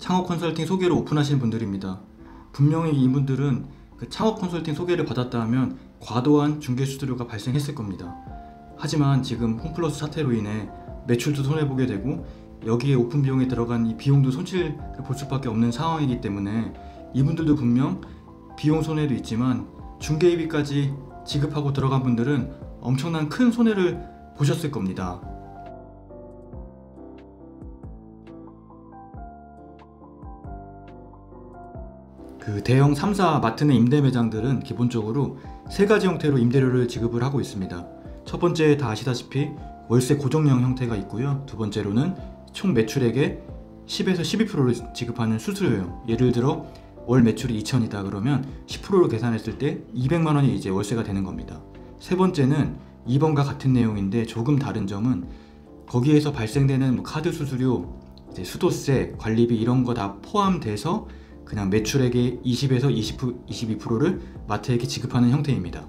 창업 컨설팅 소개로 오픈하신 분들입니다. 분명히 이분들은 그 창업 컨설팅 소개를 받았다 하면 과도한 중개 수수료가 발생했을 겁니다. 하지만 지금 홈플러스 사태로 인해 매출도 손해보게 되고 여기에 오픈 비용에 들어간 이 비용도 손실을 볼 수밖에 없는 상황이기 때문에 이분들도 분명 비용 손해도 있지만 중개비까지 지급하고 들어간 분들은 엄청난 큰 손해를 보셨을 겁니다. 그 대형 3사 마트 내 임대 매장들은 기본적으로 세 가지 형태로 임대료를 지급을 하고 있습니다. 첫 번째 다 아시다시피 월세 고정형 형태가 있고요. 두 번째로는 총 매출액의 10에서 12%를 지급하는 수수료예요. 예를 들어 월 매출이 2천이다 그러면 10%로 계산했을 때 200만 원이 이제 월세가 되는 겁니다. 세 번째는 2번과 같은 내용인데 조금 다른 점은 거기에서 발생되는 뭐 카드 수수료, 이제 수도세, 관리비 이런 거 다 포함돼서 그냥 매출액의 20에서 22%를 마트에게 지급하는 형태입니다.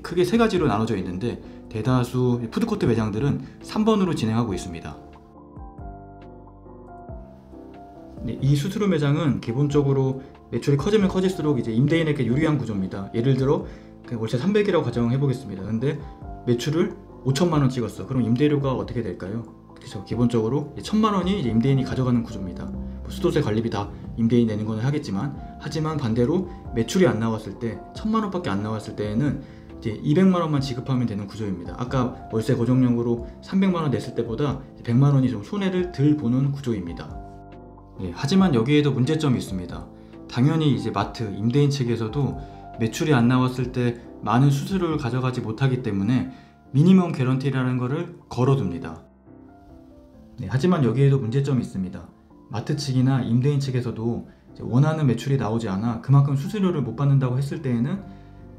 크게 세 가지로 나눠져 있는데 대다수 푸드코트 매장들은 3번으로 진행하고 있습니다. 이 수수료 매장은 기본적으로 매출이 커지면 커질수록 이제 임대인에게 유리한 구조입니다. 예를 들어 월세 300이라고 가정해 보겠습니다. 근데 매출을 5천만 원 찍었어. 그럼 임대료가 어떻게 될까요? 그래서 기본적으로 1,000만 원이 이제 임대인이 가져가는 구조입니다. 수도세 관리비 다 임대인이 내는 건 하겠지만, 하지만 반대로 매출이 안 나왔을 때 1,000만 원밖에 안 나왔을 때에는 이제 200만 원만 지급하면 되는 구조입니다. 아까 월세 고정형으로 300만 원 냈을 때보다 100만 원이 좀 손해를 덜 보는 구조입니다. 하지만 여기에도 문제점이 있습니다. 당연히 이제 마트 임대인 측에서도 매출이 안 나왔을 때 많은 수수료를 가져가지 못하기 때문에 미니멈 개런티라는 것을 걸어둡니다. 하지만 여기에도 문제점이 있습니다. 마트 측이나 임대인 측에서도 원하는 매출이 나오지 않아 그만큼 수수료를 못 받는다고 했을 때에는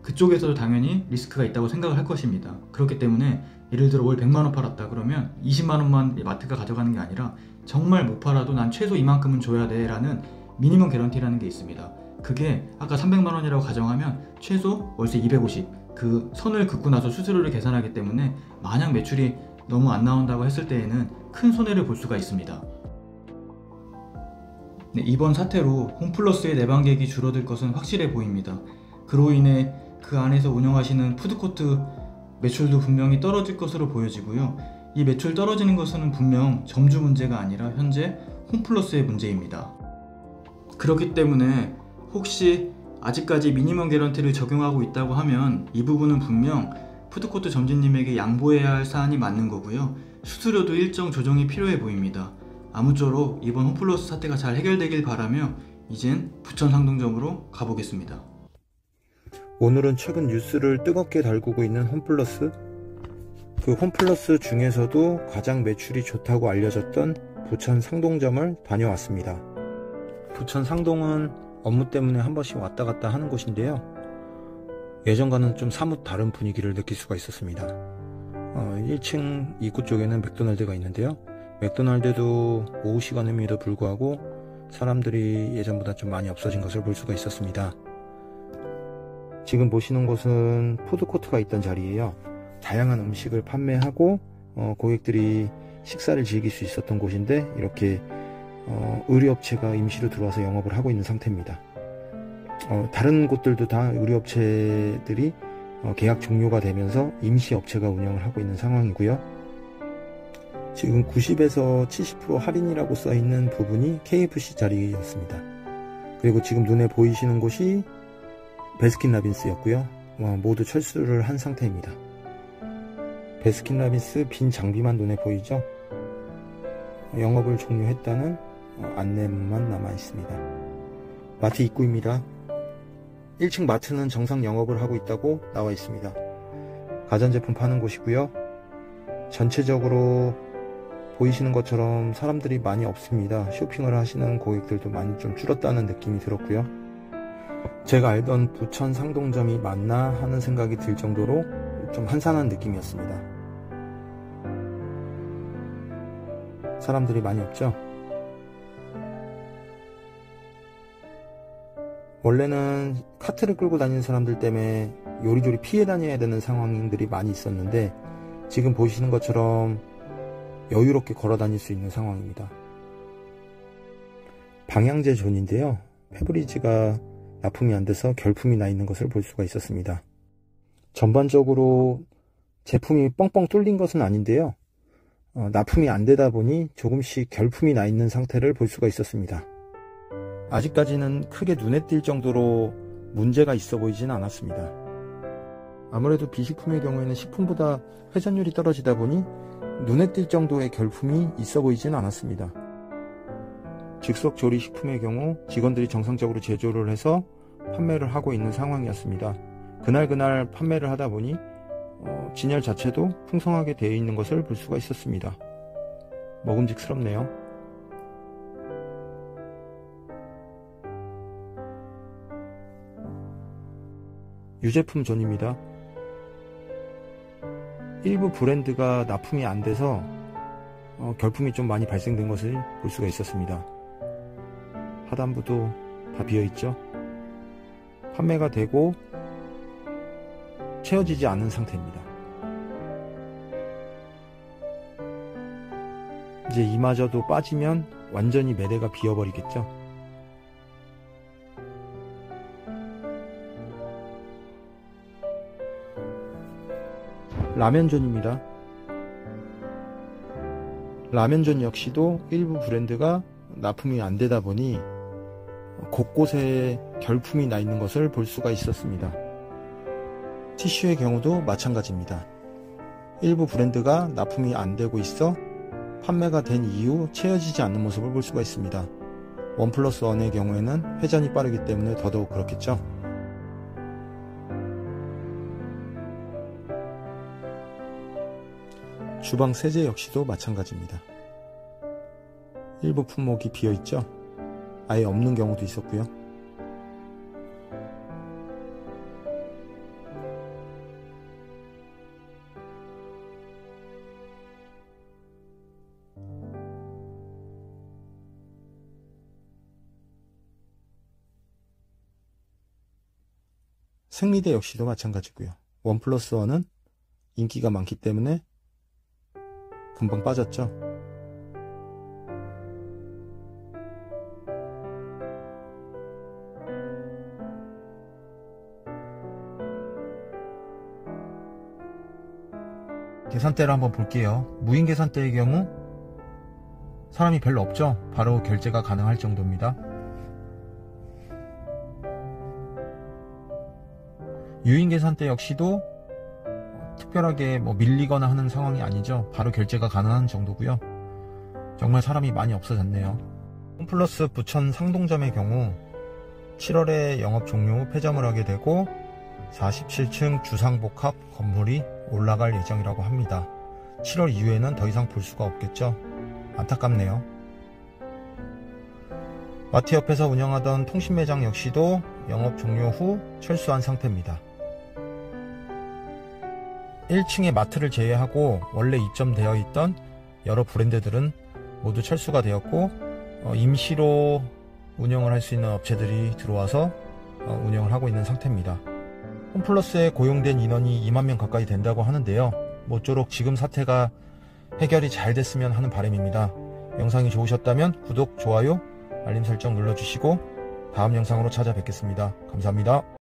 그쪽에서도 당연히 리스크가 있다고 생각을 할 것입니다. 그렇기 때문에 예를 들어 월 100만 원 팔았다 그러면 20만 원만 마트가 가져가는 게 아니라 정말 못 팔아도 난 최소 이만큼은 줘야 돼 라는 미니멈 개런티라는 게 있습니다. 그게 아까 300만 원이라고 가정하면 최소 월세 250 그 선을 긋고 나서 수수료를 계산하기 때문에 만약 매출이 너무 안 나온다고 했을 때에는 큰 손해를 볼 수가 있습니다. 이번 사태로 홈플러스의 내방객이 줄어들 것은 확실해 보입니다. 그로 인해 그 안에서 운영하시는 푸드코트 매출도 분명히 떨어질 것으로 보여지고요. 이 매출 떨어지는 것은 분명 점주 문제가 아니라 현재 홈플러스의 문제입니다. 그렇기 때문에 혹시 아직까지 미니멈 개런티를 적용하고 있다고 하면 이 부분은 분명 푸드코트 점주님에게 양보해야 할 사안이 맞는 거고요. 수수료도 일정 조정이 필요해 보입니다. 아무쪼록 이번 홈플러스 사태가 잘 해결되길 바라며 이젠 부천 상동점으로 가보겠습니다. 오늘은 최근 뉴스를 뜨겁게 달구고 있는 홈플러스. 그 홈플러스 중에서도 가장 매출이 좋다고 알려졌던 부천 상동점을 다녀왔습니다. 부천 상동은 업무 때문에 한 번씩 왔다 갔다 하는 곳인데요. 예전과는 좀 사뭇 다른 분위기를 느낄 수가 있었습니다. 1층 입구 쪽에는 맥도날드가 있는데요. 맥도날드도 오후 시간임에도 불구하고 사람들이 예전보다 좀 많이 없어진 것을 볼 수가 있었습니다. 지금 보시는 곳은 푸드코트가 있던 자리예요. 다양한 음식을 판매하고 고객들이 식사를 즐길 수 있었던 곳인데 이렇게 의류업체가 임시로 들어와서 영업을 하고 있는 상태입니다. 다른 곳들도 다 의류업체들이 계약 종료가 되면서 임시업체가 운영을 하고 있는 상황이고요. 지금 90에서 70% 할인이라고 써있는 부분이 KFC 자리였습니다. 그리고 지금 눈에 보이시는 곳이 베스킨라빈스였고요. 모두 철수를 한 상태입니다. 베스킨라빈스 빈 장비만 눈에 보이죠? 영업을 종료했다는 안내문만 남아 있습니다. 마트 입구입니다. 1층 마트는 정상 영업을 하고 있다고 나와 있습니다. 가전제품 파는 곳이고요. 전체적으로 보이시는 것처럼 사람들이 많이 없습니다. 쇼핑을 하시는 고객들도 많이 좀 줄었다는 느낌이 들었고요. 제가 알던 부천 상동점이 맞나 하는 생각이 들 정도로 좀 한산한 느낌이었습니다. 사람들이 많이 없죠? 원래는 카트를 끌고 다니는 사람들 때문에 요리조리 피해 다녀야 되는 상황들이 많이 있었는데 지금 보시는 것처럼 여유롭게 걸어 다닐 수 있는 상황입니다. 방향제 존인데요. 페브리즈가 납품이 안 돼서 결품이 나 있는 것을 볼 수가 있었습니다. 전반적으로 제품이 뻥뻥 뚫린 것은 아닌데요. 납품이 안 되다 보니 조금씩 결품이 나 있는 상태를 볼 수가 있었습니다. 아직까지는 크게 눈에 띌 정도로 문제가 있어 보이진 않았습니다. 아무래도 비식품의 경우에는 식품보다 회전율이 떨어지다 보니 눈에 띌 정도의 결품이 있어 보이진 않았습니다. 즉석 조리 식품의 경우 직원들이 정상적으로 제조를 해서 판매를 하고 있는 상황이었습니다. 그날 판매를 하다 보니 진열 자체도 풍성하게 되어 있는 것을 볼 수가 있었습니다. 먹음직스럽네요. 유제품 존입니다. 일부 브랜드가 납품이 안 돼서 결품이 좀 많이 발생된 것을 볼 수가 있었습니다. 하단부도 다 비어있죠. 판매가 되고 채워지지 않은 상태입니다. 이제 이마저도 빠지면 완전히 매대가 비어버리겠죠. 라면존입니다. 라면존 역시도 일부 브랜드가 납품이 안 되다 보니 곳곳에 결품이 나 있는 것을 볼 수가 있었습니다. 티슈의 경우도 마찬가지입니다. 일부 브랜드가 납품이 안 되고 있어 판매가 된 이후 채워지지 않는 모습을 볼 수가 있습니다. 원 플러스 원의 경우에는 회전이 빠르기 때문에 더더욱 그렇겠죠. 주방 세제 역시도 마찬가지입니다. 일부 품목이 비어있죠. 아예 없는 경우도 있었고요. 생리대 역시도 마찬가지고요. 원 플러스 원은 인기가 많기 때문에 금방 빠졌죠. 계산대를 한번 볼게요. 무인 계산대의 경우 사람이 별로 없죠. 바로 결제가 가능할 정도입니다. 유인 계산대 역시도 특별하게 밀리거나 하는 상황이 아니죠. 바로 결제가 가능한 정도고요. 정말 사람이 많이 없어졌네요. 홈플러스 부천 상동점의 경우 7월에 영업 종료 후 폐점을 하게 되고 47층 주상복합 건물이 올라갈 예정이라고 합니다. 7월 이후에는 더 이상 볼 수가 없겠죠. 안타깝네요. 마트 옆에서 운영하던 통신매장 역시도 영업 종료 후 철수한 상태입니다. 1층의 마트를 제외하고 원래 입점되어 있던 여러 브랜드들은 모두 철수가 되었고 임시로 운영을 할 수 있는 업체들이 들어와서 운영을 하고 있는 상태입니다. 홈플러스에 고용된 인원이 2만 명 가까이 된다고 하는데요. 모쪼록 지금 사태가 해결이 잘 됐으면 하는 바람입니다. 영상이 좋으셨다면 구독, 좋아요, 알림 설정 눌러주시고 다음 영상으로 찾아뵙겠습니다. 감사합니다.